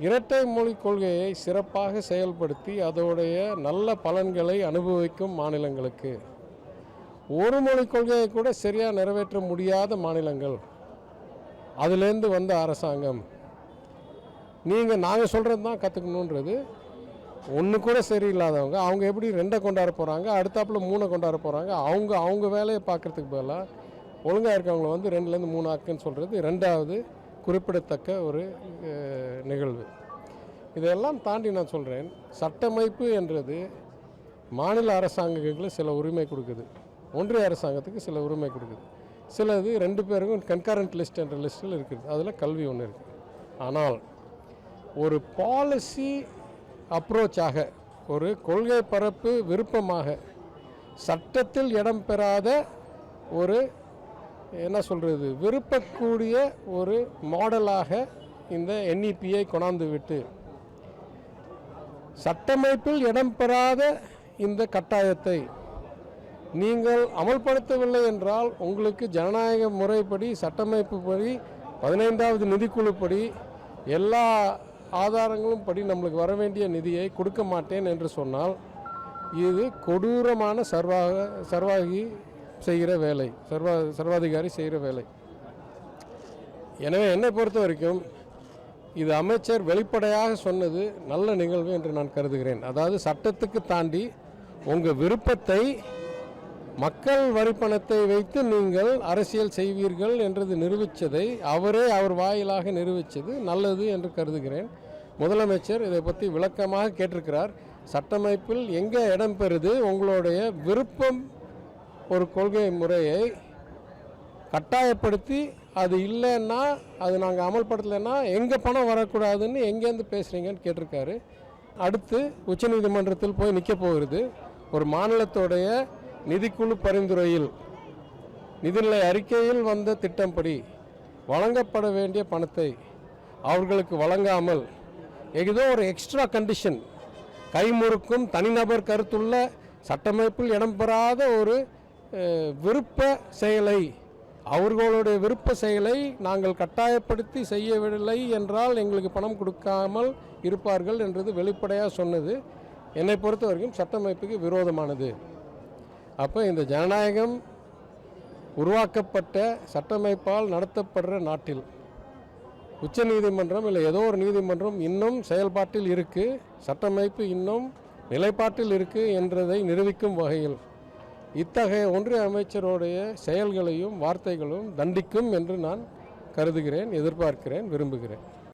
இரட்டை மொழிக் கொள்கையை சிறப்பாக செயல்படுத்தி அதோடைய நல்ல பலன்களை அனுபவிக்கும் மாநிலங்களுக்கு, ஒரு மொழிக் கொள்கையை கூட சரியாக நிறைவேற்ற முடியாத மாநிலங்கள், அதுலேருந்து வந்த அரசாங்கம், நாங்கள் சொல்கிறது தான் கற்றுக்கணுன்றது, ஒன்று கூட சரியில்லாதவங்க அவங்க எப்படி 2 கொண்டாட போகிறாங்க, அடுத்தாப்புல 3 கொண்டாட போகிறாங்க. அவங்க வேலையை பார்க்குறதுக்கு பதிலாக ஒழுங்காக இருக்கவங்களை வந்து 2லேருந்து 3 ஆக்குன்னு சொல்கிறது ரெண்டாவது குறிப்பிடத்தக்க ஒரு நிகழ்வு. இதையெல்லாம் தாண்டி நான் சொல்கிறேன், சட்டமைப்பு என்றது மாநில அரசாங்கங்களுக்கு சில உரிமை கொடுக்குது, ஒன்றிய அரசாங்கத்துக்கு சில உரிமை கொடுக்குது. சிலது 2 பேருக்கும் கன்கரண்ட் லிஸ்ட் என்ற லிஸ்ட்டில் இருக்குது. அதில் கல்வி ஒன்று இருக்குது. ஆனால் ஒரு பாலிசி அப்ரோச்சாக, ஒரு கொள்கை பரப்பு விருப்பமாக, சட்டத்தில் இடம் பெறாத ஒரு என்ன சொல்கிறது விருப்பக்கூடிய ஒரு மாடலாக இந்த NEPயை கொண்டாந்து விட்டு, சட்டமைப்பில் இடம்பெறாத இந்த கட்டாயத்தை நீங்கள் அமல்படுத்தவில்லை என்றால் உங்களுக்கு ஜனநாயக முறைப்படி, சட்டமைப்பு படி, 15வது நிதிக்குழுப்படி எல்லா ஆதாரங்களும் படி நம்மளுக்கு வர வேண்டிய நிதியை கொடுக்க மாட்டேன் என்று சொன்னால் இது கொடூரமான சர்வாகி செய்கிற வேலை, சர்வாதிகாரி செய்கிற வேலை. எனவே என்னை பொறுத்த வரைக்கும் இது அமைச்சர் வெளிப்படையாக சொன்னது நல்ல நிகழ்வு என்று நான் கருதுகிறேன். அதாவது சட்டத்துக்கு தாண்டி உங்கள் விருப்பத்தை மக்கள் வரிப்பணத்தை வைத்து நீங்கள் அரசியல் செய்வீர்கள் என்றது நிரூபித்ததை அவர் வாயிலாக நிரூபித்தது நல்லது என்று கருதுகிறேன். முதலமைச்சர் இதை பற்றி விளக்கமாக கேட்டிருக்கிறார். சட்டமைப்பில் எங்கே இடம் பெறுது உங்களுடைய விருப்பம், ஒரு கொள்கை முறையை கட்டாயப்படுத்தி அது இல்லைன்னா, அது நாங்கள் அமல்படுத்தலைன்னா எங்கே பணம் வரக்கூடாதுன்னு எங்கேருந்து பேசுகிறீங்கன்னு கேட்டிருக்காரு. அடுத்து உச்சநீதிமன்றத்தில் போய் நிற்க போகிறது. ஒரு மாநிலத்துடைய நிதிக்குழு பரிந்துரையில், நிதிநிலை அறிக்கையில் வந்த திட்டம்படி வழங்கப்பட வேண்டிய பணத்தை அவர்களுக்கு வழங்காமல் ஏதோ ஒரு எக்ஸ்ட்ரா கண்டிஷன், கைமுறுக்கும் தனிநபர் கருத்துள்ள சட்டமைப்பில் இடம்பெறாத ஒரு விருப்ப செயலை, அவர்களுடைய விருப்ப செயலை நாங்கள் கட்டாயப்படுத்தி செய்யவில்லை என்றால் எங்களுக்கு பணம் கொடுக்காமல் இருப்பார்கள் என்றது வெளிப்படையாக சொன்னது என்னை பொறுத்த வரைக்கும் சட்டமைப்புக்கு விரோதமானது. அப்போ இந்த ஜனநாயகம் உருவாக்கப்பட்ட சட்டமைப்பால் நடத்தப்படுற நாட்டில் உச்சநீதிமன்றம் இல்லை ஏதோ ஒரு நீதிமன்றம் இன்னும் செயல்பாட்டில் இருக்குது, சட்டமைப்பு இன்னும் நிலைப்பாட்டில் இருக்குது என்றதை நிரூபிக்கும் வகையில் இத்தகைய ஒன்றிய அமைச்சருடைய செயல்களையும் வார்த்தைகளும் தண்டிக்கும் என்று நான் கருதுகிறேன், எதிர்பார்க்கிறேன், விரும்புகிறேன்.